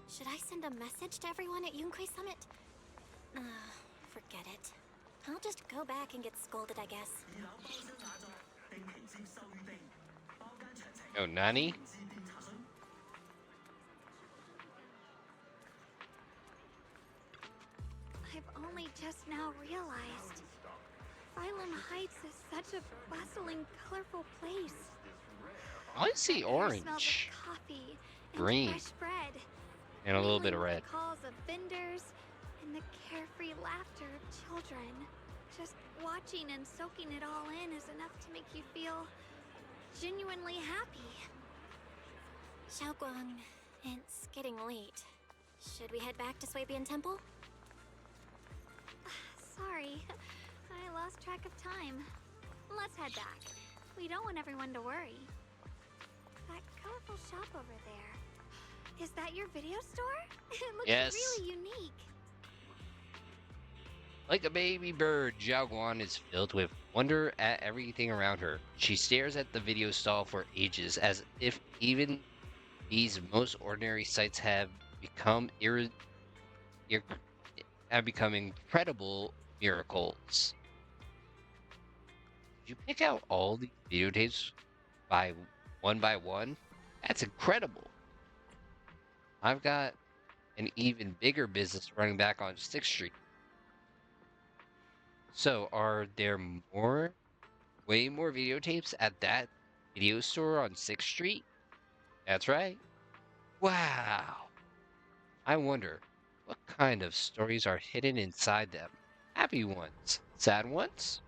Should I send a message to everyone at Yunkai Summit? Forget it. I'll just go back and get scolded, I guess. Oh, Nani? I've only just now realized Phylum Heights is such a bustling, colorful place. I see Air smells of orange, coffee and green, fresh bread, and a little bit of mingling with red. the calls of vendors and the carefree laughter of children. Just watching and soaking it all in is enough to make you feel genuinely happy. Xiaoguang, it's getting late. Should we head back to Swabian Temple? Sorry, I lost track of time. Let's head back. We don't want everyone to worry. That colorful shop over there. Is that your video store? It looks Yes. really unique. Like a baby bird, Xiaoguan is filled with wonder at everything around her. She stares at the video stall for ages, as if even these most ordinary sights have become incredible miracles. Did you pick out all these videotapes by one? That's incredible. I've got an even bigger business running back on 6th Street. So, are there way more videotapes at that video store on 6th Street? That's right. Wow. I wonder what kind of stories are hidden inside them. Happy ones, sad ones?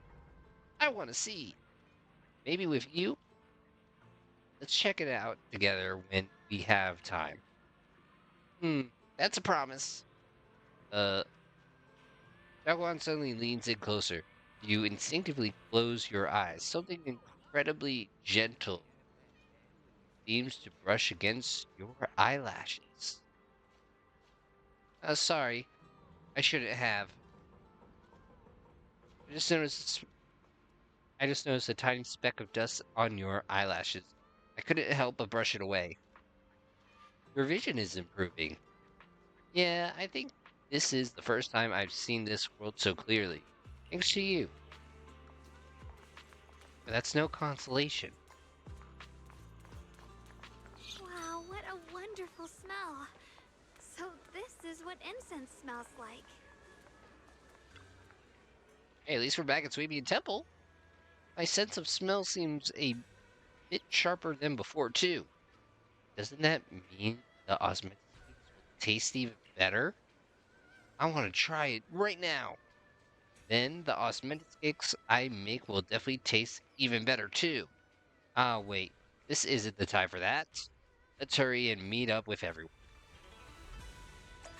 I want to see. Maybe with you? Let's check it out together when we have time. That's a promise. Xiaoguan suddenly leans in closer. You instinctively close your eyes. Something incredibly gentle seems to brush against your eyelashes. Sorry. I shouldn't have. I just noticed a tiny speck of dust on your eyelashes. I couldn't help but brush it away. Your vision is improving. Yeah, I think this is the first time I've seen this world so clearly. Thanks to you. But that's no consolation. Wow, what a wonderful smell. So this is what incense smells like. Hey, at least we're back at Swabian Temple. My sense of smell seems a bit sharper than before, too. Doesn't that mean the osmotic will taste even better? I want to try it right now. Then the osmetics I make will definitely taste even better, too. Ah, wait. This isn't the time for that. Let's hurry and meet up with everyone.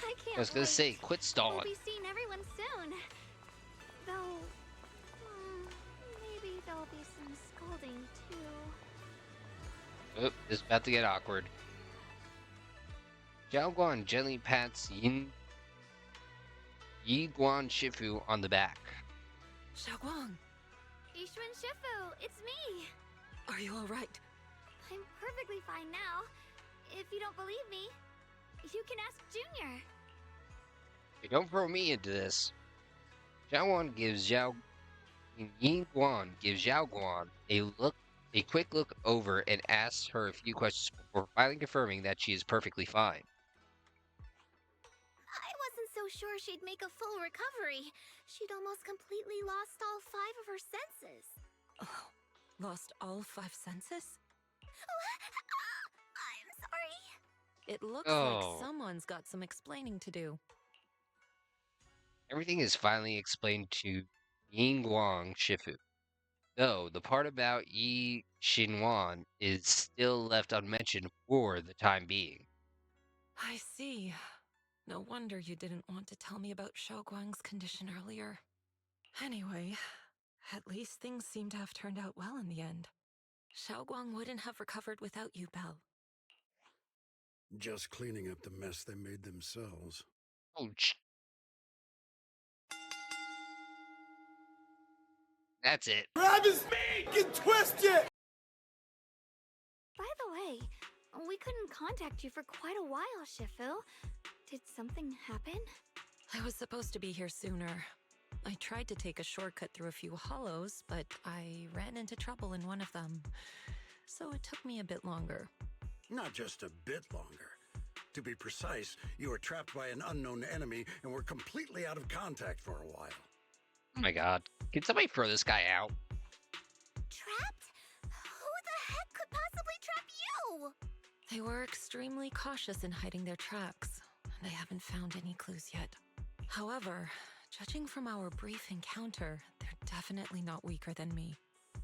I can't I was gonna wait. say, quit We'll stalling. be seeing everyone soon. Though, maybe there'll be some scolding too. Oh, this is about to get awkward. Zhao Guan gently pats Yi Guan Shifu on the back. Xiaoguang, Ishun Shifu, it's me. are you all right? I'm perfectly fine now. If you don't believe me, you can ask Junior. Hey, don't throw me into this. Yin Guan gives Zhao Guan a quick look over, and asks her a few questions before finally confirming that she is perfectly fine. I wasn't so sure she'd make a full recovery. She'd almost completely lost all 5 of her senses. Oh, lost all 5 senses? I'm sorry. It looks Oh. like someone's got some explaining to do. Everything is finally explained to Yin Guang Shifu, though the part about Yi Xinhuan is still left unmentioned for the time being. I see. No wonder you didn't want to tell me about Xiaoguang's condition earlier. Anyway, at least things seem to have turned out well in the end. Xiaoguang wouldn't have recovered without you, Belle. Just cleaning up the mess they made themselves. Ouch. That's it. Grab his meat and twist it! By the way, we couldn't contact you for quite a while, Shifu. Did something happen? I was supposed to be here sooner. I tried to take a shortcut through a few hollows, but I ran into trouble in one of them. So it took me a bit longer. Not just a bit longer. To be precise, you were trapped by an unknown enemy and were completely out of contact for a while. Oh my god. Can somebody throw this guy out? Trapped? Who the heck could possibly trap you? They were extremely cautious in hiding their tracks, and I haven't found any clues yet. However, judging from our brief encounter, they're definitely not weaker than me.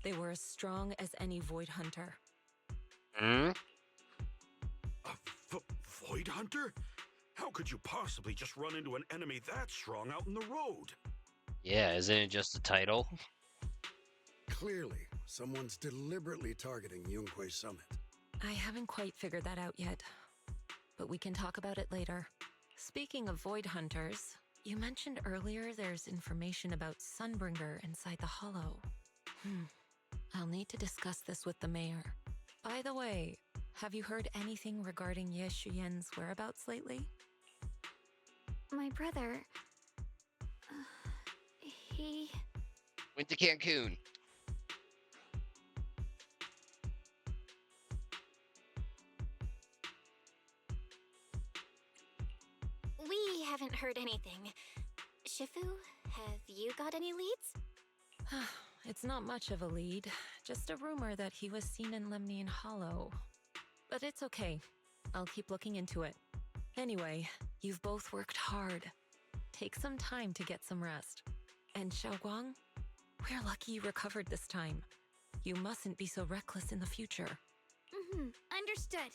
They were as strong as any Void Hunter. Hmm? A Void Hunter? How could you possibly just run into an enemy that strong out in the road? Yeah, isn't it just a title? Clearly, someone's deliberately targeting Yunquei Summit. I haven't quite figured that out yet, but we can talk about it later. Speaking of Void Hunters, you mentioned earlier there's information about Sunbringer inside the Hollow. I'll need to discuss this with the mayor. By the way, have you heard anything regarding Ye Shuyen's whereabouts lately? My brother... he... Went to Cancun. We haven't heard anything. Shifu, have you got any leads? It's not much of a lead, just a rumor that he was seen in Lemnian Hollow. But it's okay. I'll keep looking into it. Anyway, you've both worked hard. Take some time to get some rest. And Xiaoguang, we're lucky you recovered this time. You mustn't be so reckless in the future. Understood.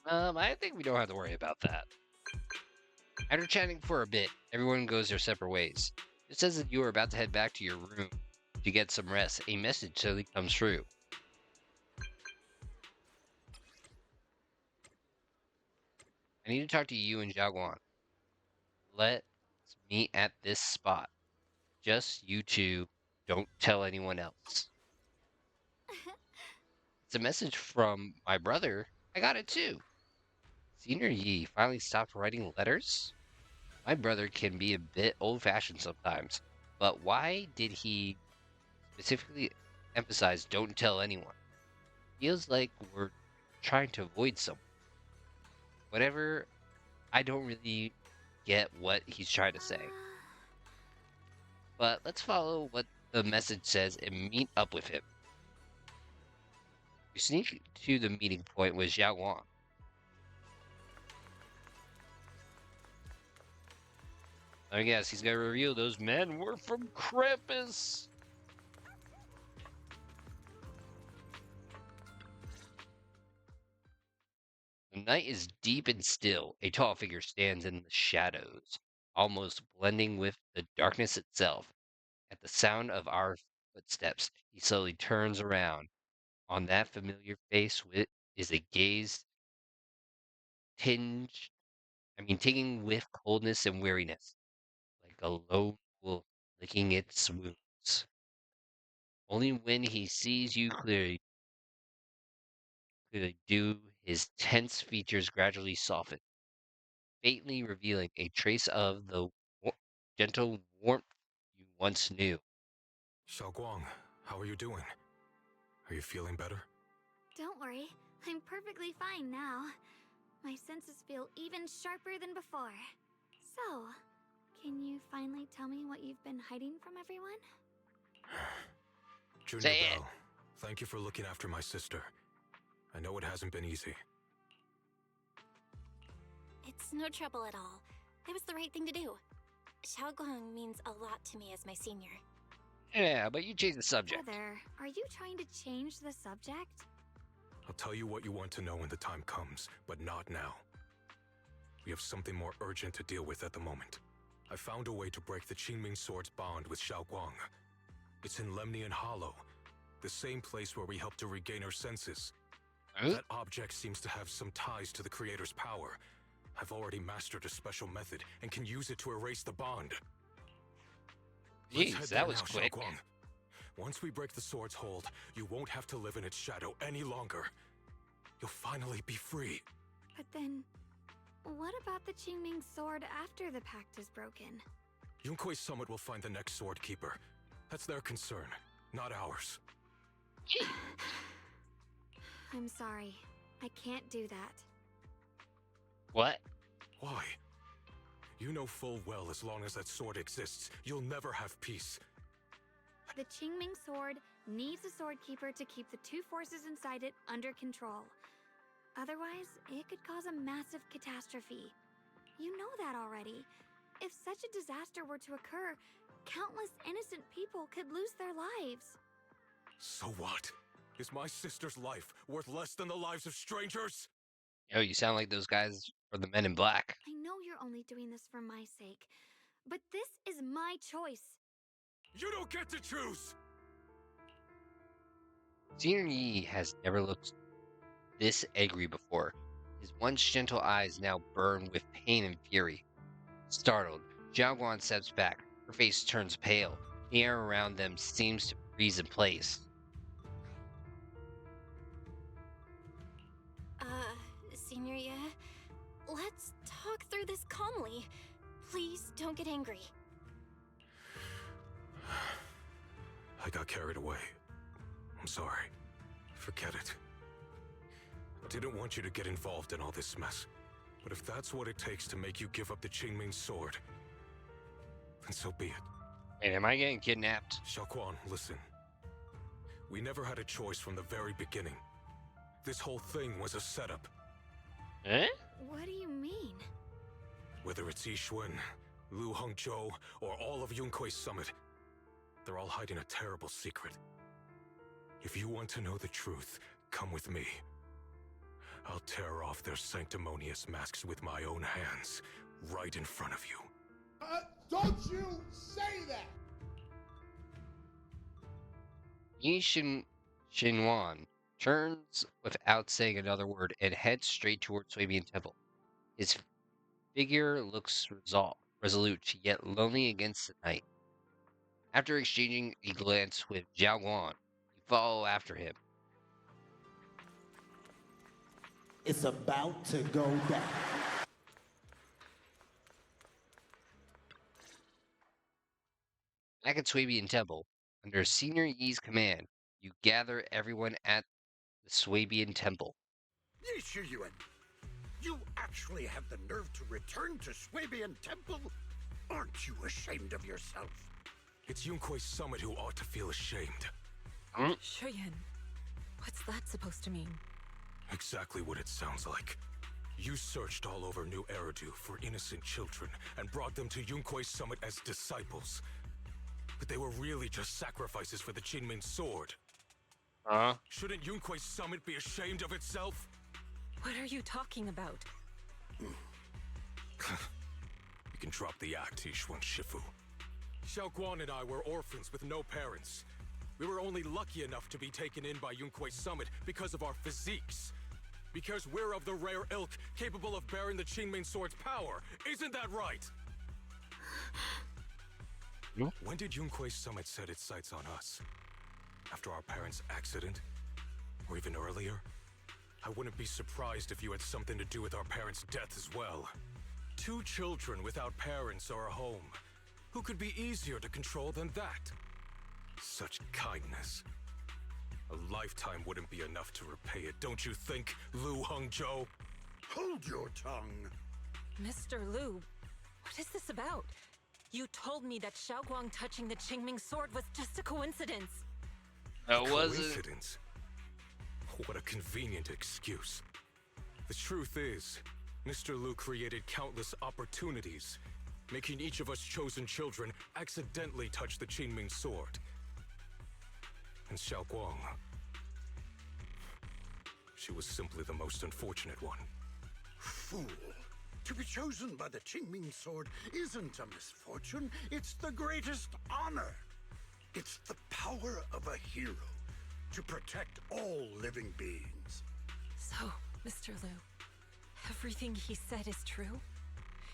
I think we don't have to worry about that. After chatting for a bit, everyone goes their separate ways. It says that you are about to head back to your room to get some rest. A message suddenly comes through. I need to talk to you and Xiaoguang. Let's meet at this spot. Just you two. Don't tell anyone else. It's a message from my brother. I got it too. Senior Yi finally stopped writing letters? My brother can be a bit old-fashioned sometimes, but why did he specifically emphasize don't tell anyone? Feels like we're trying to avoid someone. Whatever, I don't really get what he's trying to say. But let's follow what the message says and meet up with him. We sneak to the meeting point with Xiaoguang. I guess he's gonna reveal those men were from Krampus. The night is deep and still. A tall figure stands in the shadows, almost blending with the darkness itself. At the sound of our footsteps, he slowly turns around. On that familiar face is a gaze tinging with coldness and weariness, like a lone wolf licking its wounds. Only when he sees you clearly do his tense features gradually soften, faintly revealing a trace of the gentle warmth you once knew. Xiaoguang, how are you doing? Are you feeling better? Don't worry, I'm perfectly fine now. My senses feel even sharper than before. So, can you finally tell me what you've been hiding from everyone? Junior Say it. Bell, thank you for looking after my sister. I know it hasn't been easy. It's no trouble at all. It was the right thing to do. Xiaoguang means a lot to me as my senior. Yeah, but you changed the subject. Brother, are you trying to change the subject? I'll tell you what you want to know when the time comes, but not now. We have something more urgent to deal with at the moment. I found a way to break the Qingming Sword's bond with Xiaoguang. It's in Lemnian Hollow, the same place where we helped to regain her senses. Huh? That object seems to have some ties to the Creator's power. I've already mastered a special method and can use it to erase the bond. Let's head Jeez, there that was now, quick. Xiaoguang. Once we break the sword's hold, you won't have to live in its shadow any longer. you'll finally be free. But then, what about the Qingming sword after the pact is broken? Yunkuei Summit will find the next sword keeper. That's their concern, not ours. I'm sorry. I can't do that. What? Why? You know full well as long as that sword exists, you'll never have peace. The Qingming sword needs a sword keeper to keep the two forces inside it under control. Otherwise, it could cause a massive catastrophe. You know that already. If such a disaster were to occur, countless innocent people could lose their lives. So what? Is my sister's life worth less than the lives of strangers? Yo, you sound like those guys from the Men in Black. I know you're only doing this for my sake, but this is my choice. You don't get to choose! Senior Yi has never looked this angry before. His once gentle eyes now burn with pain and fury. Startled, Xiaoguan steps back. Her face turns pale. The air around them seems to freeze in place. Senior Ye, let's talk through this calmly. Please don't get angry. I got carried away. I'm sorry. Forget it. I didn't want you to get involved in all this mess. But if that's what it takes to make you give up the Qingming sword, then so be it. Wait, am I getting kidnapped? Xiaoguan, listen. We never had a choice from the very beginning. This whole thing was a setup. Eh? What do you mean? Whether it's Yixuan, Lu Hongzhou, or all of Yunkuei Summit, they're all hiding a terrible secret. If you want to know the truth, come with me. I'll tear off their sanctimonious masks with my own hands, right in front of you. Don't you say that! Xinhuan turns without saying another word and heads straight towards Swabian Temple. His figure looks resolute, yet lonely against the night. After exchanging a glance with Xiaoguan, you follow after him. It's about to go down. Back at Swabian Temple, under Senior Yi's command, you gather everyone at the Swabian Temple. Yi Shiyuan, you actually have the nerve to return to Swabian Temple? Aren't you ashamed of yourself? It's Yunkuei Summit who ought to feel ashamed. Shuyan, what's that supposed to mean? Exactly what it sounds like. You searched all over New Eridu for innocent children and brought them to Yunkuei Summit as disciples. But they were really just sacrifices for the Qingming sword. Huh? Shouldn't Yunkuei Summit be ashamed of itself? What are you talking about? You can drop the act, Yixuan Shifu. Xiaoguan and I were orphans with no parents. We were only lucky enough to be taken in by Yunkuei Summit because of our physiques. Because we're of the rare ilk capable of bearing the Qingming sword's power. Isn't that right? When did Yunkuei Summit set its sights on us? After our parents' accident? Or even earlier? I wouldn't be surprised if you had something to do with our parents' death as well. 2 children without parents or a home. Who could be easier to control than that? Such kindness. A lifetime wouldn't be enough to repay it, don't you think, Lu Hongzhou? Hold your tongue. Mr. Lu, what is this about? You told me that Xiaoguang touching the Qingming sword was just a coincidence. Was it? Coincidence? What a convenient excuse. The truth is, Mr. Lu created countless opportunities, making each of us chosen children accidentally touch the Qingming sword. And Xiaoguang, she was simply the most unfortunate one. Fool. To be chosen by the Qingming sword isn't a misfortune, it's the greatest honor. It's the power of a hero to protect all living beings. So, Mr. Lu, everything he said is true?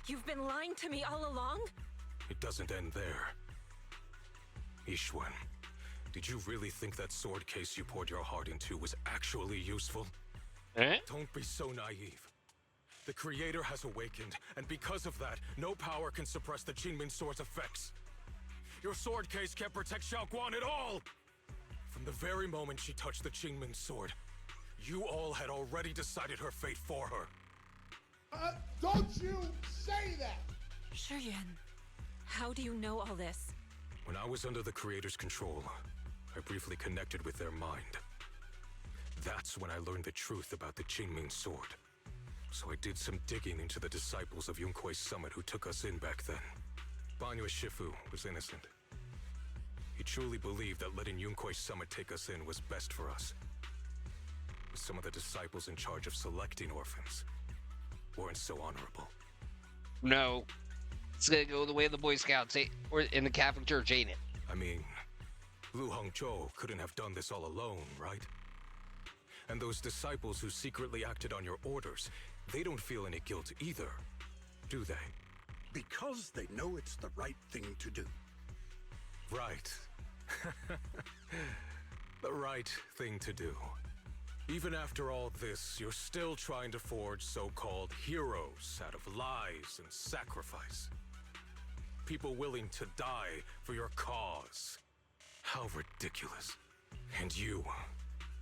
You've been lying to me all along? It doesn't end there. Yixuan, did you really think that sword case you poured your heart into was actually useful? Eh? Don't be so naive. The Creator has awakened, and because of that, no power can suppress the Qingming Sword's effects. Your sword case can't protect Xiaoguan at all! From the very moment she touched the Qingming Sword, you all had already decided her fate for her. Don't you say that! Shuyuan, how do you know all this? When I was under the Creator's control, I briefly connected with their mind. That's when I learned the truth about the Qingming Sword. So I did some digging into the disciples of Yunkui's summit who took us in back then. Banyue Shifu was innocent. He truly believed that letting Yunkui's summit take us in was best for us. But some of the disciples in charge of selecting orphans weren't so honorable. No. It's gonna go the way of the Boy Scouts, or in the Catholic Church, ain't it? I mean, Lu Hongzhou couldn't have done this all alone, right? And those disciples who secretly acted on your orders, they don't feel any guilt either, do they? Because they know it's the right thing to do. Right. The right thing to do. Even after all this, you're still trying to forge so-called heroes out of lies and sacrifice. People willing to die for your cause. How ridiculous. And you,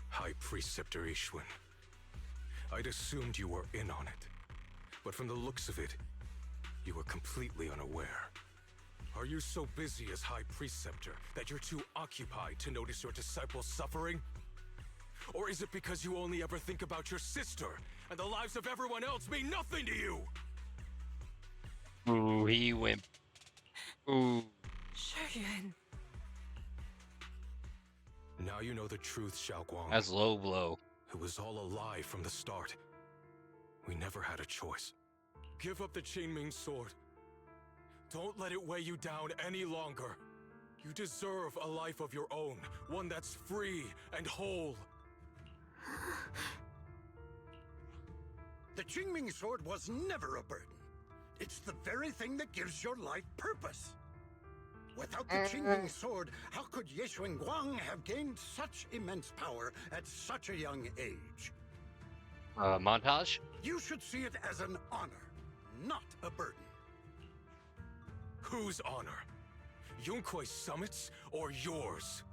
High Preceptor Ishun. I'd assumed you were in on it. But from the looks of it, you were completely unaware. Are you so busy as High Preceptor that you're too occupied to notice your disciples suffering? Or is it because you only ever think about your sister, and the lives of everyone else mean nothing to you? Ooh, he went. Ooh. Shuyuan. Now you know the truth, Xiaoguang. That's low blow. It was all a lie from the start. We never had a choice. Give up the Qingming Sword. Don't let it weigh you down any longer. You deserve a life of your own, one that's free and whole. The Qingming Sword was never a burden. It's the very thing that gives your life purpose. Without the Qingming Sword, how could Ye Guang have gained such immense power at such a young age? Montage? You should see it as an honor, not a burden. Whose honor? Yunkui's summit's or yours?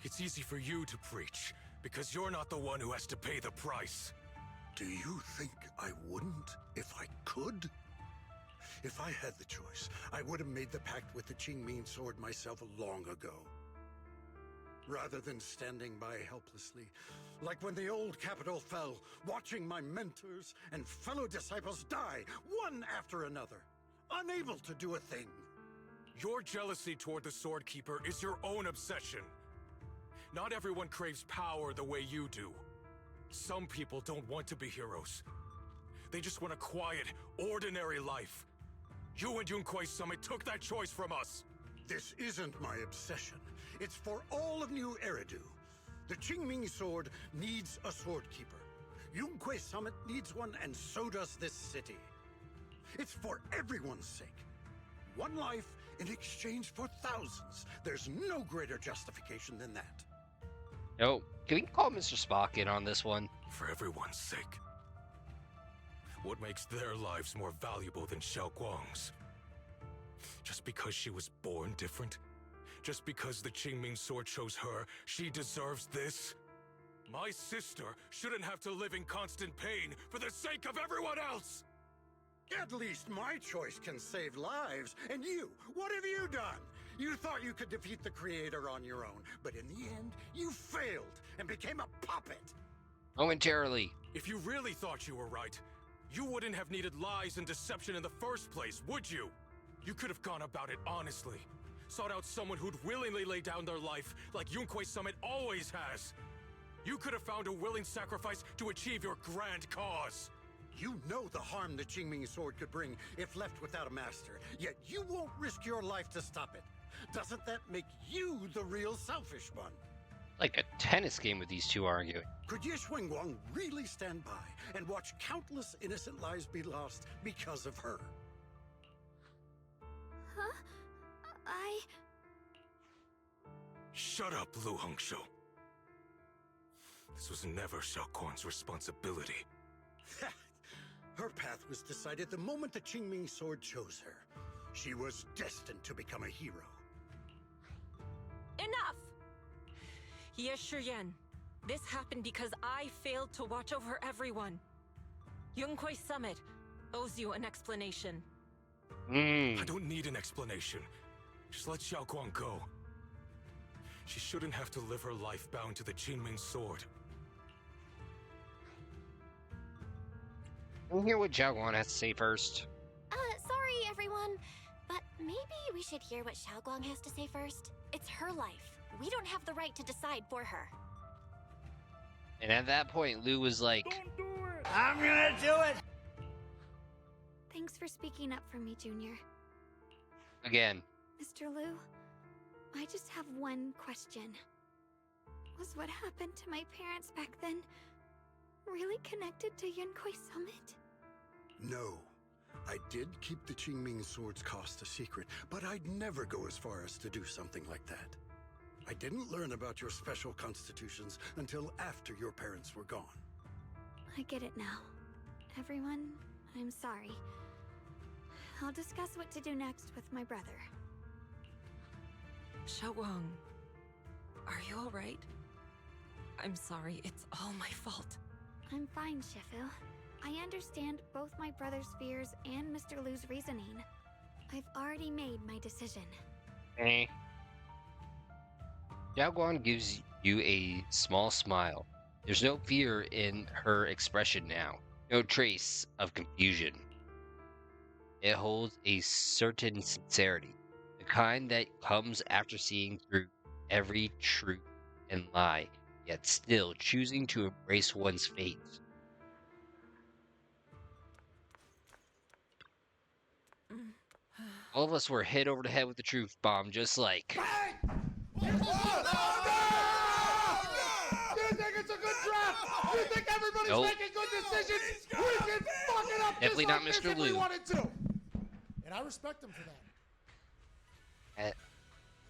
It's easy for you to preach, because you're not the one who has to pay the price. Do you think I wouldn't if I could? If I had the choice, I would have made the pact with the Qingming Sword myself long ago. Rather than standing by helplessly, like when the old capital fell, watching my mentors and fellow disciples die, one after another, unable to do a thing. Your jealousy toward the Sword Keeper is your own obsession. Not everyone craves power the way you do. Some people don't want to be heroes. They just want a quiet, ordinary life. You and Yunkui's summit took that choice from us. This isn't my obsession. It's for all of New Eridu. The Qingming Sword needs a Sword Keeper. Yunkui's summit needs one, and so does this city. It's for everyone's sake. One life in exchange for thousands. There's no greater justification than that. No. Can we call Mr. Spock in on this one? For everyone's sake. What makes their lives more valuable than Xiaoguang's? Just because she was born different? Just because the Qingming Sword chose her, she deserves this? My sister shouldn't have to live in constant pain for the sake of everyone else! At least my choice can save lives. And you, what have you done? You thought you could defeat the Creator on your own, but in the end, you failed and became a puppet. Momentarily. If you really thought you were right, you wouldn't have needed lies and deception in the first place, would you? You could have gone about it honestly. Sought out someone who'd willingly lay down their life like Yunkui's summit always has. You could have found a willing sacrifice to achieve your grand cause. You know the harm the Qingming Sword could bring if left without a master, yet you won't risk your life to stop it. Doesn't that make you the real selfish one? Like a tennis game with these two arguing. Could Ye Guang really stand by and watch countless innocent lives be lost because of her? Huh? Shut up, Lu Hongzhou. This was never Xiaoquan's responsibility. Her path was decided the moment the Qingming sword chose her. She was destined to become a hero. Enough! Yes, Shiyan. This happened because I failed to watch over everyone. Yunquei Summit owes you an explanation. I don't need an explanation. Just let Xiaoquan go. She shouldn't have to live her life bound to the Qingming sword. Can we hear what Xiaoguan has to say first? Sorry everyone, but maybe we should hear what Xiaoguang has to say first. It's her life. We don't have the right to decide for her. And at that point, Lu was like, I'm gonna do it! Thanks for speaking up for me, Junior. again, Mr. Liu, I just have one question. Was what happened to my parents back then really connected to Yunquei Summit? No. I did keep the Qingming sword's cost a secret, but I'd never go as far as to do something like that. I didn't learn about your special constitutions until after your parents were gone. I get it now. Everyone, I'm sorry. I'll discuss what to do next with my brother. Xiaoguang, are you alright? I'm sorry, it's all my fault. I'm fine, Shifu. I understand both my brother's fears and Mr. Liu's reasoning. I've already made my decision. eh. Xiaoguan gives you a small smile. There's no fear in her expression now, no trace of confusion. It holds a certain sincerity, the kind that comes after seeing through every truth and lie, yet still choosing to embrace one's fate. All of us were hit over the head with the truth bomb, just like. You think it's a good draft? You think everybody's Nope. making good decisions? We can fuck it up Definitely just not like this Mr. if we Liu. wanted to. And I respect him for that.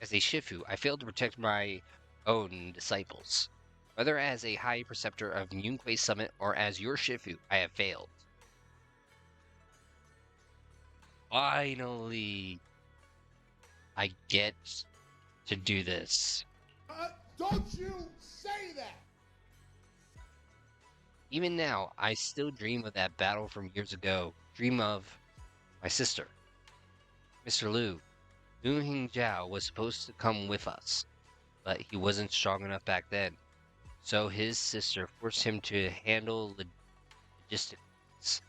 As a Shifu, I failed to protect my own disciples. Whether as a high preceptor of Yunquei Summit or as your Shifu, I have failed. Finally, I get to do this. Don't you say that! Even now, I still dream of that battle from years ago. Dream of my sister. Mr. Liu Hingjiao was supposed to come with us, but he wasn't strong enough back then. So his sister forced him to handle logisticals,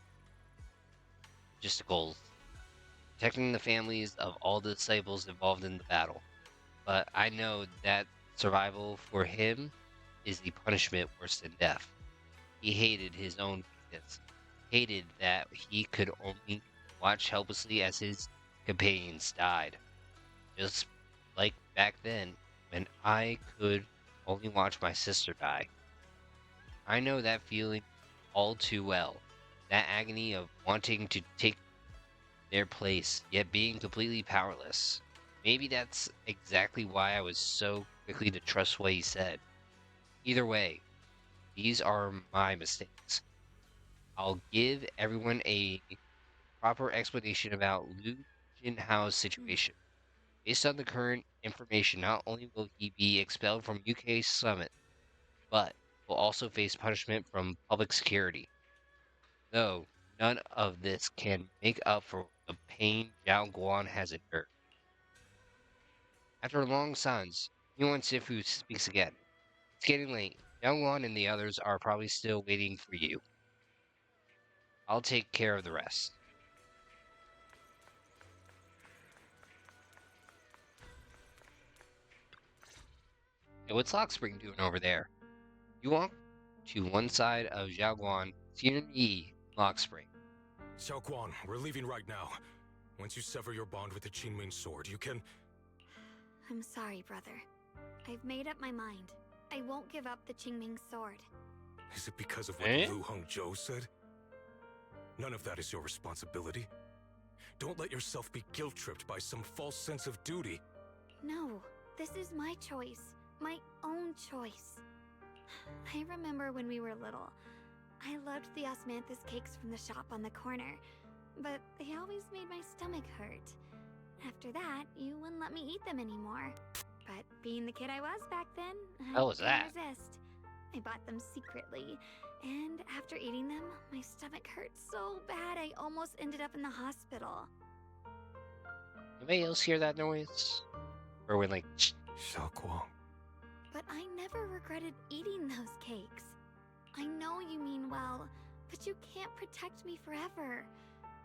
protecting the families of all the disciples involved in the battle. But I know that survival for him is the punishment worse than death. He hated his own weakness, hated that he could only watch helplessly as his companions died. Just like back then, when I could only watch my sister die. I know that feeling all too well. That agony of wanting to take their place, yet being completely powerless. Maybe that's exactly why I was so quickly to trust what he said. Either way, these are my mistakes. I'll give everyone a proper explanation about Liu Jinhao's situation. Based on the current information, not only will he be expelled from UK Summit, but will also face punishment from public security. Though none of this can make up for the pain Zhao Guan has endured. After a long silence, Yuan Sifu speaks again. It's getting late. Zhao Guan and the others are probably still waiting for you. I'll take care of the rest. Hey, what's Lockspring doing over there? You walk to one side of Xiaoguan, Xun Yi, Lockspring. Xiaoquan, we're leaving right now. Once you sever your bond with the Qingming sword, you can... I'm sorry, brother. I've made up my mind. I won't give up the Qingming sword. Is it because of what Eh? Lu Hongzhou said? None of that is your responsibility. Don't let yourself be guilt-tripped by some false sense of duty. No, this is my choice. My own choice. I remember when we were little. I loved the osmanthus cakes from the shop on the corner, but they always made my stomach hurt. After that, you wouldn't let me eat them anymore. But being the kid I was back then, I How was couldn't that? resist. I bought them secretly, and after eating them, my stomach hurt so bad I almost ended up in the hospital. Anybody else hear that noise? Or when like, Xiaoguang. But I never regretted eating those cakes. I know you mean well, but you can't protect me forever.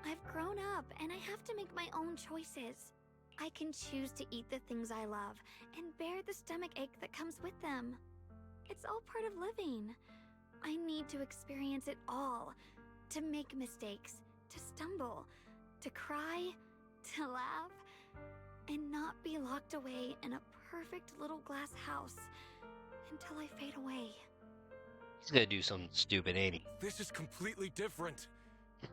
I've grown up, and I have to make my own choices. I can choose to eat the things I love, and bear the stomach ache that comes with them. It's all part of living. I need to experience it all. To make mistakes, to stumble, to cry, to laugh, and not be locked away in a perfect little glass house until I fade away. he's gonna do something stupid, ain't he? This is completely different.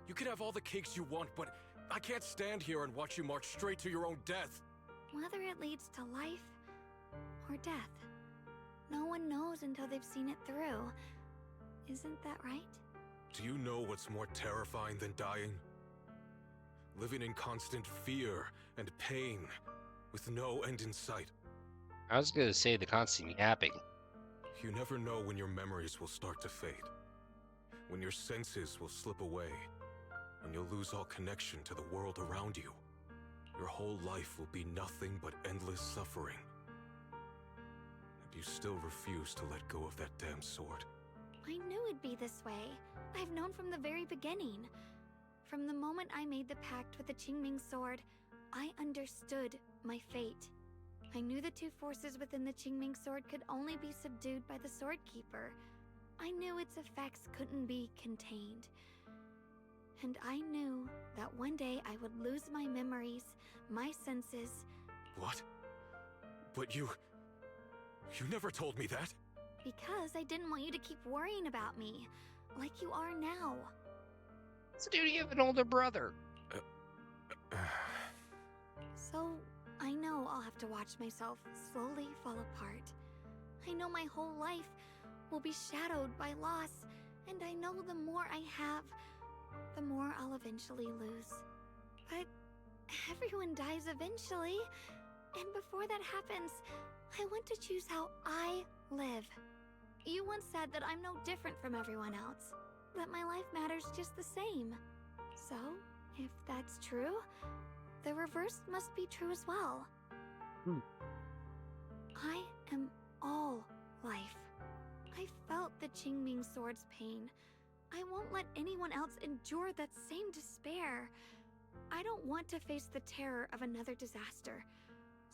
You can have all the cakes you want, but I can't stand here and watch you march straight to your own death. Whether it leads to life or death, no one knows until they've seen it through. Isn't that right? Do you know what's more terrifying than dying? Living in constant fear and pain, with no end in sight. I was gonna say the constant yapping. You never know when your memories will start to fade, when your senses will slip away, and you'll lose all connection to the world around you. Your whole life will be nothing but endless suffering. And you still refuse to let go of that damn sword. I knew it'd be this way. I've known from the very beginning. From the moment I made the pact with the Qingming sword, I understood my fate. I knew the two forces within the Qingming sword could only be subdued by the sword keeper. I knew its effects couldn't be contained. And I knew that one day I would lose my memories, my senses. What? But you never told me that. Because I didn't want you to keep worrying about me, like you are now. It's the duty of an older brother. So, I know I'll have to watch myself slowly fall apart. I know my whole life will be shadowed by loss, and I know the more I have, the more I'll eventually lose. But everyone dies eventually, and before that happens, I want to choose how I live. You once said that I'm no different from everyone else, that my life matters just the same. So, if that's true, the reverse must be true as well. I am all life. I felt the Qingming sword's pain. I won't let anyone else endure that same despair. I don't want to face the terror of another disaster.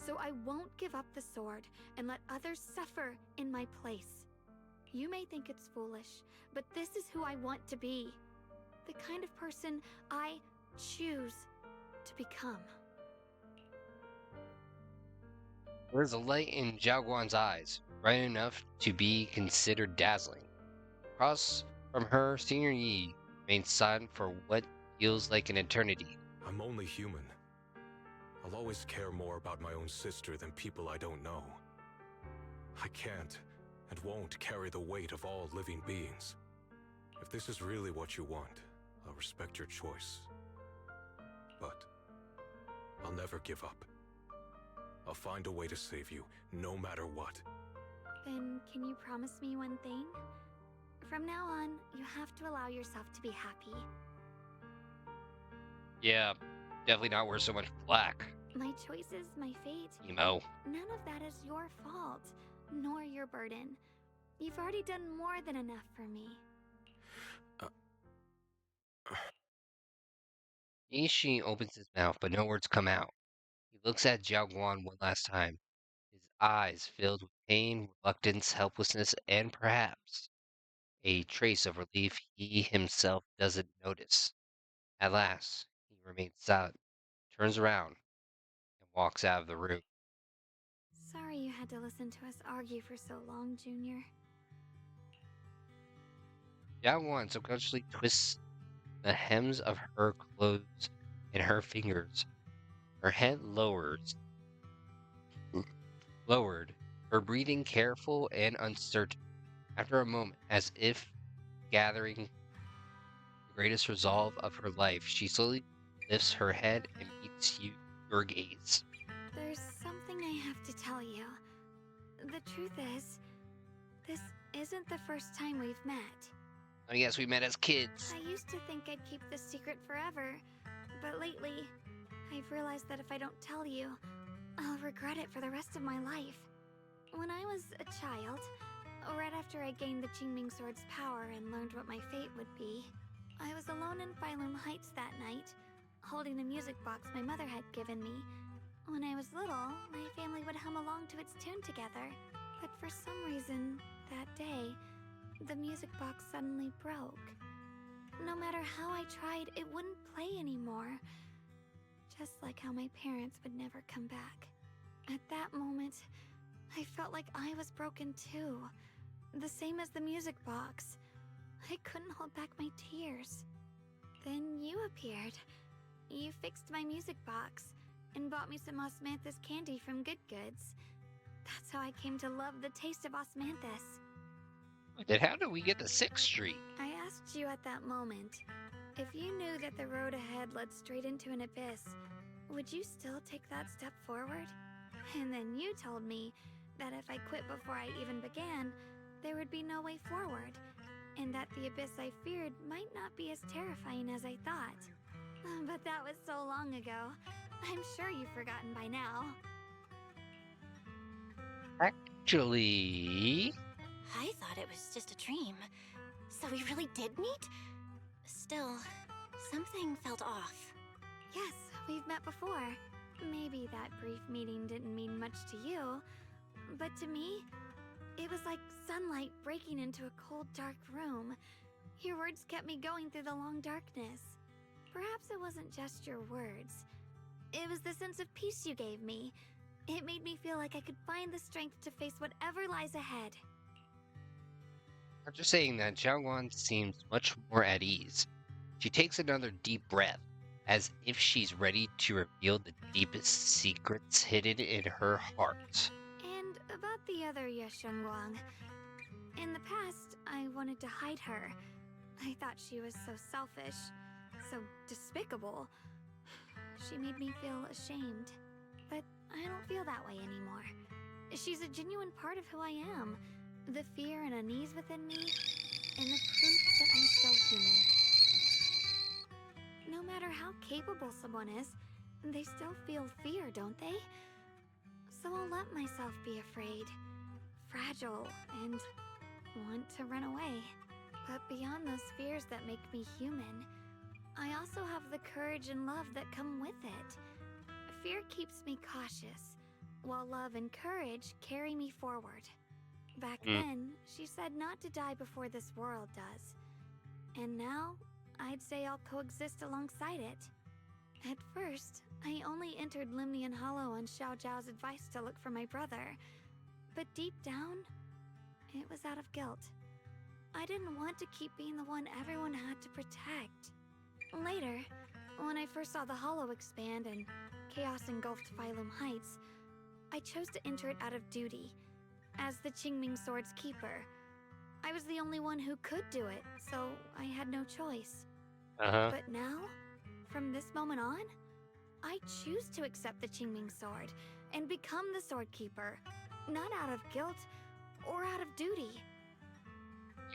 So I won't give up the sword and let others suffer in my place. You may think it's foolish, but this is who I want to be. The kind of person I choose to become. There's a light in Zhao Guan's eyes, bright enough to be considered dazzling. Across from her, Senior Yi remains silent for what feels like an eternity. I'm only human. I'll always care more about my own sister than people I don't know. I can't and won't carry the weight of all living beings. If this is really what you want, I'll respect your choice. But I'll never give up. I'll find a way to save you, no matter what. Then can you promise me one thing? From now on, you have to allow yourself to be happy. Yeah, definitely not wear so much black. My choices, my fate, Emo. none of that is your fault, nor your burden. You've already done more than enough for me. Nishi opens his mouth, but no words come out. He looks at Zhao Guan one last time, his eyes filled with pain, reluctance, helplessness, and perhaps a trace of relief he himself doesn't notice. At last, he remains silent, turns around, and walks out of the room. Sorry you had to listen to us argue for so long, Junior. Zhao Guan subconsciously twists the hems of her clothes in her fingers. Her head lowered, her breathing careful and uncertain. After a moment, as if gathering the greatest resolve of her life, she slowly lifts her head and meets your gaze. There's something I have to tell you. The truth is, this isn't the first time we've met. I guess we met as kids. I used to think I'd keep this secret forever, but lately, I've realized that if I don't tell you, I'll regret it for the rest of my life. When I was a child, right after I gained the Qingming Sword's power and learned what my fate would be, I was alone in Phylum Heights that night, holding the music box my mother had given me. When I was little, my family would hum along to its tune together, but for some reason, that day, the music box suddenly broke. No matter how I tried, it wouldn't play anymore. Just like how my parents would never come back. At that moment, I felt like I was broken too. The same as the music box. I couldn't hold back my tears. Then you appeared. You fixed my music box and bought me some osmanthus candy from Good Goods. That's how I came to love the taste of osmanthus. Then how did we get to 6th Street? I asked you at that moment, if you knew that the road ahead led straight into an abyss, would you still take that step forward? And then you told me that if I quit before I even began, there would be no way forward, and that the abyss I feared might not be as terrifying as I thought. But that was so long ago. I'm sure you've forgotten by now. Actually... I thought it was just a dream. So we really did meet? Still, something felt off. Yes, we've met before. Maybe that brief meeting didn't mean much to you, but to me, it was like sunlight breaking into a cold, dark room. Your words kept me going through the long darkness. Perhaps it wasn't just your words. It was the sense of peace you gave me. It made me feel like I could find the strength to face whatever lies ahead. After saying that, Xiaoguan seems much more at ease. She takes another deep breath, as if she's ready to reveal the deepest secrets hidden in her heart. And about the other Yeshengguang. In the past, I wanted to hide her. I thought she was so selfish, so despicable. She made me feel ashamed. But I don't feel that way anymore. She's a genuine part of who I am. The fear and unease within me, and the proof that I'm still human. No matter how capable someone is, they still feel fear, don't they? So I'll let myself be afraid, fragile, and want to run away. But beyond those fears that make me human, I also have the courage and love that come with it. Fear keeps me cautious, while love and courage carry me forward. Back then, she said not to die before this world does. And now, I'd say I'll coexist alongside it. At first, I only entered Limnian Hollow on Xiao Zhao's advice to look for my brother. But deep down, it was out of guilt. I didn't want to keep being the one everyone had to protect. Later, when I first saw the Hollow expand and chaos engulfed Phylum Heights, I chose to enter it out of duty. As the Qingming Sword's keeper, I was the only one who could do it, so I had no choice. But now, from this moment on, I choose to accept the Qingming Sword and become the Sword Keeper, not out of guilt or out of duty.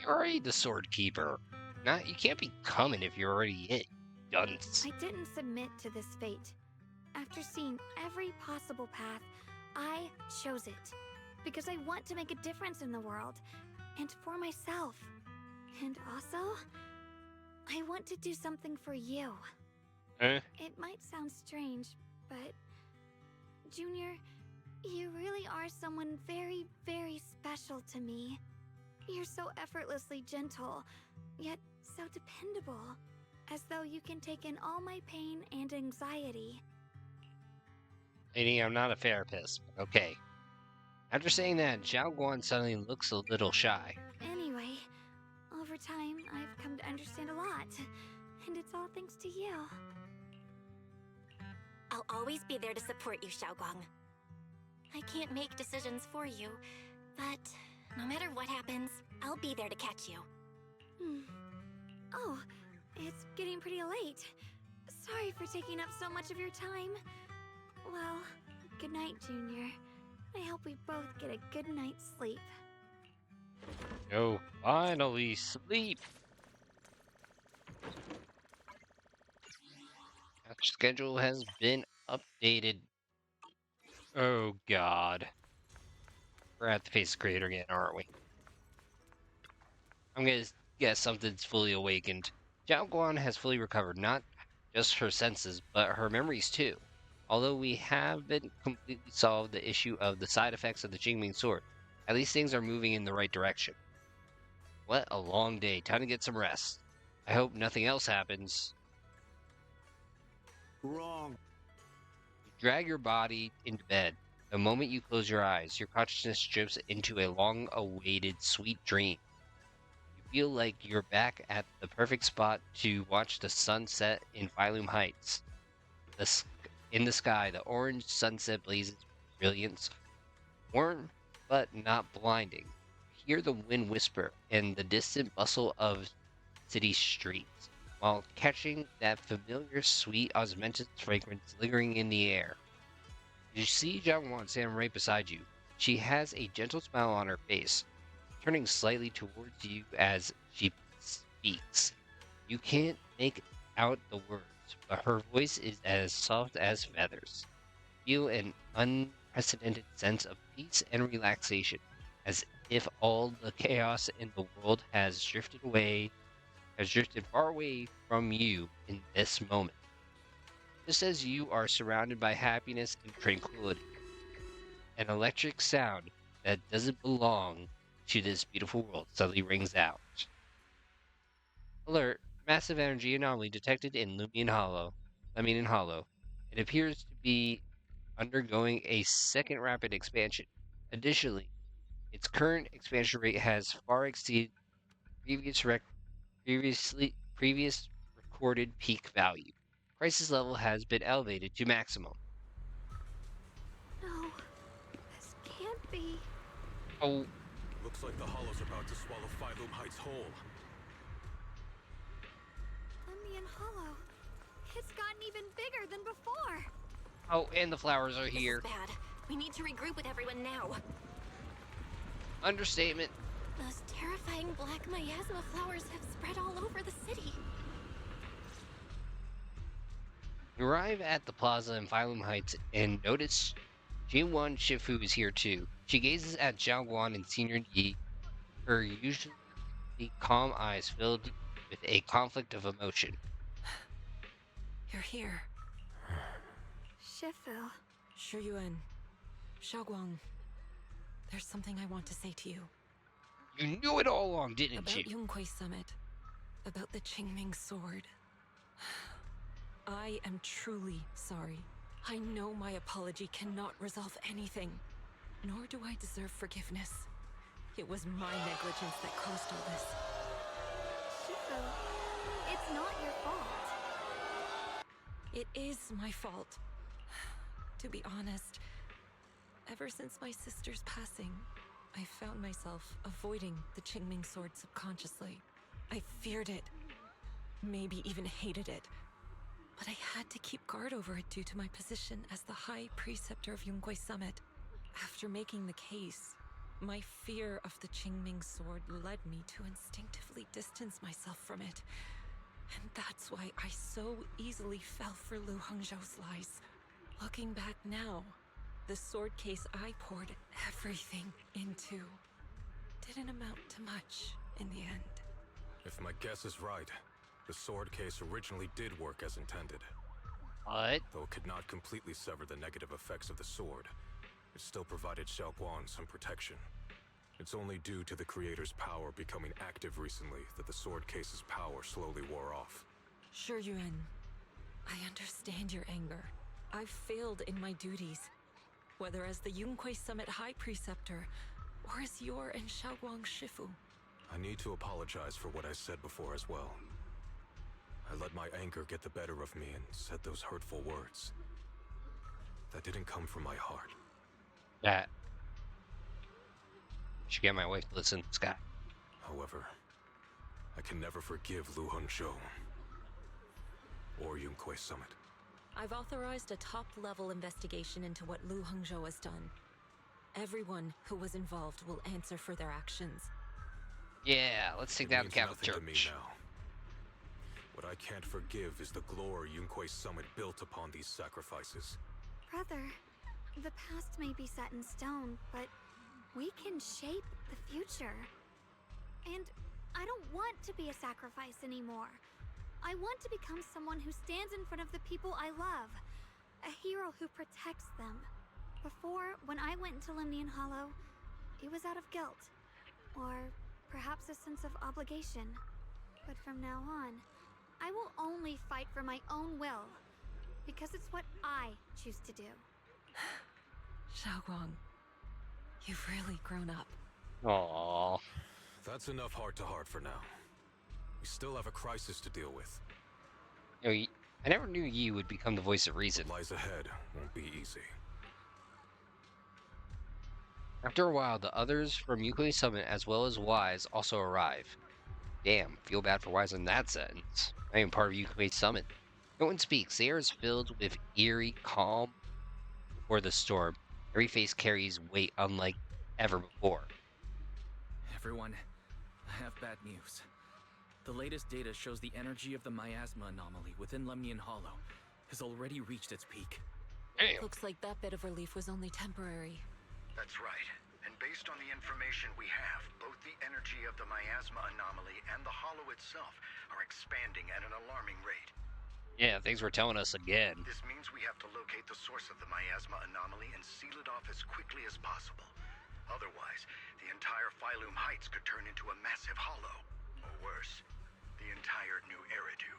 You're already the Sword Keeper. You can't become it if you're already it. Dunce. I didn't submit to this fate. After seeing every possible path, I chose it. Because I want to make a difference in the world, and for myself. And also, I want to do something for you. It might sound strange, but Junior, you really are someone very, very special to me. You're so effortlessly gentle, yet so dependable, as though you can take in all my pain and anxiety. Lady, I'm not a therapist, but okay. After saying that, Xiaoguan suddenly looks a little shy. Anyway, over time, I've come to understand a lot, and it's all thanks to you. I'll always be there to support you, Xiaoguang. I can't make decisions for you, but No matter what happens, I'll be there to catch you. Oh, it's getting pretty late. Sorry for taking up so much of your time. Well, good night, Junior. I hope we both get a good night's sleep. Oh, finally sleep. Our schedule has been updated. Oh God. We're at the face creator again, aren't we? I'm gonna guess something's fully awakened. Zhao Guan has fully recovered, not just her senses, but her memories too. Although we haven't completely solved the issue of the side effects of the Jingming sword, at least things are moving in the right direction. What a long day. Time to get some rest. I hope nothing else happens. Wrong. You drag your body into bed. The moment you close your eyes, your consciousness drifts into a long-awaited sweet dream. You feel like you're back at the perfect spot to watch the sunset in Phylum Heights. In the sky, the orange sunset blazes with brilliance, warm but not blinding. You hear the wind whisper and the distant bustle of city streets, while catching that familiar sweet osmanthus fragrance lingering in the air. You see Jiangwan stand right beside you. She has a gentle smile on her face, turning slightly towards you as she speaks. You can't make out the words, but her voice is as soft as feathers. Feel an unprecedented sense of peace and relaxation, as if all the chaos in the world has drifted far away from you in this moment. Just as you are surrounded by happiness and tranquility, an electric sound that doesn't belong to this beautiful world suddenly rings out. Alert! Massive energy anomaly detected in Lumion Hollow. It appears to be undergoing a second rapid expansion. Additionally, its current expansion rate has far exceeded previous recorded peak value. Crisis level has been elevated to maximum. No, this can't be. Oh, Looks like the hollow's about to swallow Phylum Heights whole. Lumion Hollow. It's gotten even bigger than before. oh, and the flowers are This here. is bad. We need to regroup with everyone now. Understatement. Those terrifying black miasma flowers have spread all over the city. You arrive at the plaza in Phylum Heights and notice Jinwan Shifu is here too. She gazes at Zhao Guan and Senior Yi, her usually calm eyes filled with a conflict of emotion. You're here. Shifu. Shiyuan. Xiaoguang. There's something I want to say to you. You knew it all along, didn't About you? Yunquei Summit. About the Qingming sword. I am truly sorry. I know my apology cannot resolve anything, nor do I deserve forgiveness. It was my negligence that caused all this. Shifu, it's not your fault. It is my fault. To be honest, ever since my sister's passing, I found myself avoiding the Qingming sword subconsciously. I feared it, maybe even hated it. But I had to keep guard over it due to my position as the High Preceptor of Yunquei Summit. After making the case, my fear of the Qingming sword led me to instinctively distance myself from it. And that's why I so easily fell for Lu Hangzhou's lies. Looking back now, the sword case I poured everything into didn't amount to much in the end. If my guess is right, the sword case originally did work as intended. What? Though it could not completely sever the negative effects of the sword, it still provided Xiaoguang some protection. It's only due to the creator's power becoming active recently that the sword case's power slowly wore off. Shiyuan, I understand your anger. I've failed in my duties, whether as the Yunquei Summit High Preceptor or as your and Xiaoguang Shifu. I need to apologize for what I said before as well. I let my anger get the better of me and said those hurtful words. That didn't come from my heart. That. Should get my wife to listen to this guy. However, I can never forgive Lu Hongzhou or Yunque Summit. I've authorized a top-level investigation into what Lu Hongzhou has done. Everyone who was involved will answer for their actions. Yeah, let's take It down the means Catholic nothing to me Church. now. What I can't forgive is the glory Yunque Summit built upon these sacrifices. Brother, the past may be set in stone, but we can shape the future. And I don't want to be a sacrifice anymore. I want to become someone who stands in front of the people I love. A hero who protects them. Before, when I went into Lemnian Hollow, it was out of guilt. Or perhaps a sense of obligation. But from now on, I will only fight for my own will. Because it's what I choose to do. Xiaoguang, you've really grown up. Aww. That's enough heart-to-heart for now. We still have a crisis to deal with. You know, I never knew Yi would become the voice of reason. What lies ahead won't be easy. After a while, the others from Yunque Summit as well as Wise also arrive. Damn, feel bad for Wise in that sentence. I am part of Yunque Summit. No one speaks. The air is filled with eerie calm before the storm. Every face carries weight unlike ever before. Everyone, I have bad news. The latest data shows the energy of the miasma anomaly within Lemnian Hollow has already reached its peak. Damn. Looks like that bit of relief was only temporary. That's right. And based on the information we have, both the energy of the miasma anomaly and the hollow itself are expanding at an alarming rate. Yeah, things were telling us again. This means we have to locate the source of the miasma anomaly and seal it off as quickly as possible. Otherwise, the entire Phylum Heights could turn into a massive hollow. Or worse, the entire new Eridu.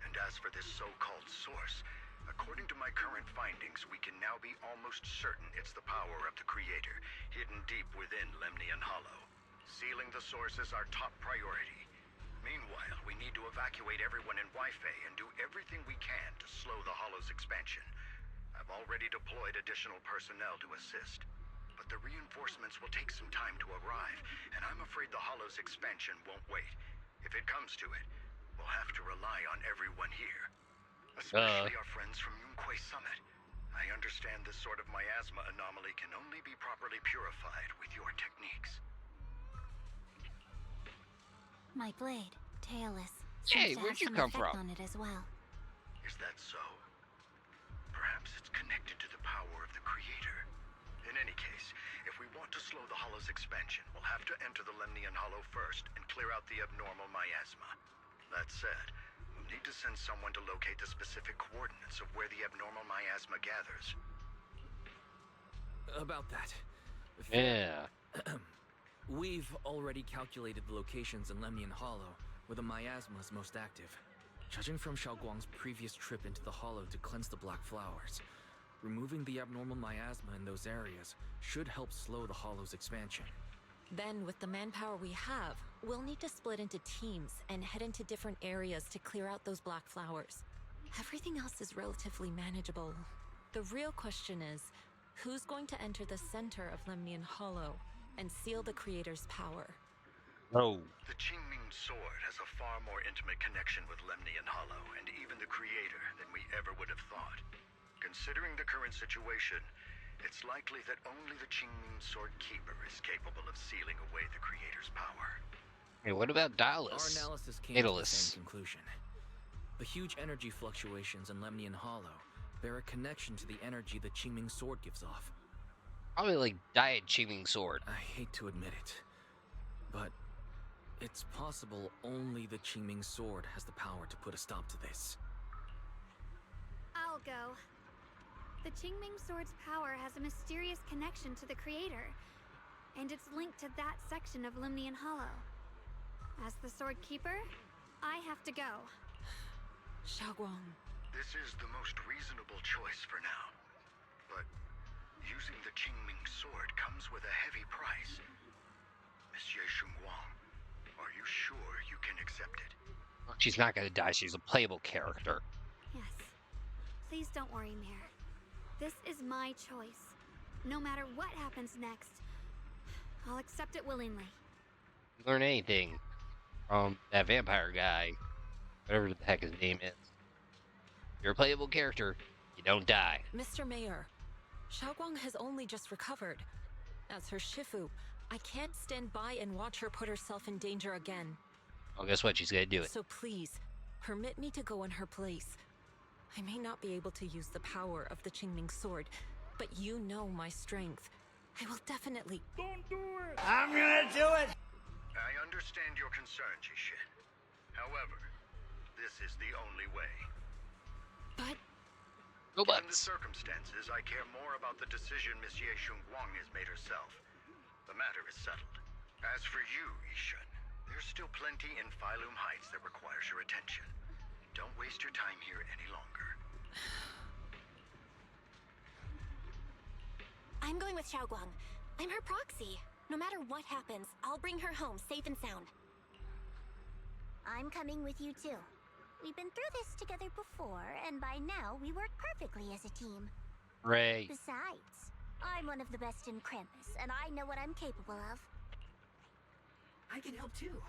And as for this so-called source, according to my current findings, we can now be almost certain it's the power of the Creator, hidden deep within Lemnian Hollow. Sealing the source is our top priority. Meanwhile, we need to evacuate everyone in Wi-Fi and do everything we can to slow the Hollow's expansion. I've already deployed additional personnel to assist. But the reinforcements will take some time to arrive, and I'm afraid the Hollow's expansion won't wait. If it comes to it, we'll have to rely on everyone here. Especially our friends from Yunque Summit. I understand this sort of miasma anomaly can only be properly purified with your techniques. My blade, tailless, Hey, seems to where'd have you some come effect from? on it as well. Is that so? Perhaps it's connected to the power of the Creator. In any case, if we want to slow the Hollow's expansion, we'll have to enter the Lemnian Hollow first and clear out the abnormal miasma. That said, we'll need to send someone to locate the specific coordinates of where the abnormal miasma gathers. About that. Yeah. We've already calculated the locations in Lemnian Hollow where the miasma is most active. Judging from Xiaoguang's previous trip into the Hollow to cleanse the Black Flowers, removing the abnormal miasma in those areas should help slow the Hollow's expansion. Then, with the manpower we have, we'll need to split into teams and head into different areas to clear out those black flowers. Everything else is relatively manageable. The real question is, who's going to enter the center of Lemnian Hollow and seal the Creator's power? Oh. The Qingming Sword has a far more intimate connection with Lemnian Hollow and even the Creator than we ever would have thought. Considering the current situation, it's likely that only the Qingming Sword Keeper is capable of sealing away the Creator's power. Hey, what about Our Dallas? analysis came to the Daedalus. same conclusion. The huge energy fluctuations in Lemnian Hollow bear a connection to the energy the Qingming Sword gives off. Probably like Diet Chiming Sword. I hate to admit it, but it's possible only the Qingming Sword has the power to put a stop to this. I'll go. The Qingming Sword's power has a mysterious connection to the Creator, and it's linked to that section of Lemnian Hollow. As the Sword Keeper, I have to go. Xiaoguang. This is the most reasonable choice for now. But using the Qingming Sword comes with a heavy price. Monsieur Shunguang, are you sure you can accept it? She's not gonna die. She's a playable character. Yes. Please don't worry, Mare. This is my choice. No matter what happens next, I'll accept it willingly. You learn anything from that vampire guy, whatever the heck his name is. You're a playable character. You don't die. Mr. Mayor, Xiaoguang has only just recovered. As her Shifu, I can't stand by and watch her put herself in danger again. Well, guess what? She's gonna do it. So please, permit me to go in her place. I may not be able to use the power of the Qingming sword, but you know my strength. I will definitely... Don't do it! I'm gonna do it! I understand your concern, Jishin. However, this is the only way. But... Given the Robots. circumstances, I care more about the decision Miss Ye Shunguang has made herself. The matter is settled. As for you, Yishin, there's still plenty in Phylum Heights that requires your attention. Don't waste your time here any longer. I'm going with Xiaoguang. I'm her proxy. No matter what happens, I'll bring her home safe and sound. I'm coming with you too. We've been through this together before, and by now we work perfectly as a team. Ray. Besides, I'm one of the best in Krampus, and I know what I'm capable of. I can help too.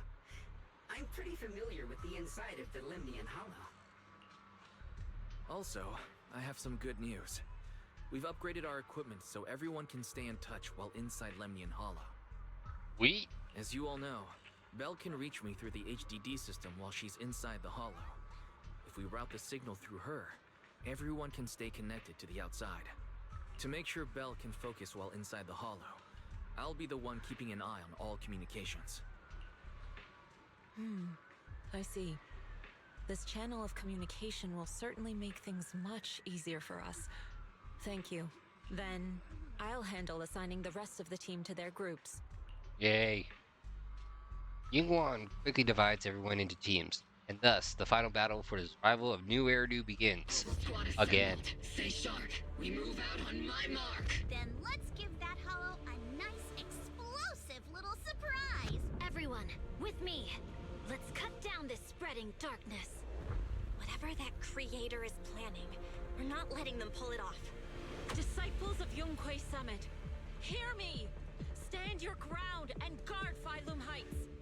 I'm pretty familiar with the inside of the Lemnian Hollow. Also, I have some good news. We've upgraded our equipment so everyone can stay in touch while inside Lemnian Hollow. We. As you all know, Belle can reach me through the HDD system while she's inside the Hollow. If we route the signal through her, everyone can stay connected to the outside. To make sure Belle can focus while inside the Hollow, I'll be the one keeping an eye on all communications. I see. This channel of communication will certainly make things much easier for us. Thank you. Then, I'll handle assigning the rest of the team to their groups. Yay. Yingguang quickly divides everyone into teams, and thus the final battle for the survival of New Eridu begins. Again. Stay sharp. We move out on my mark. Then let's give that hollow a nice, explosive little surprise! Everyone, with me. Let's cut down this spreading darkness. Whatever that creator is planning, we're not letting them pull it off. Disciples of Yonghui Summit, hear me! Stand your ground and guard Phylum Heights!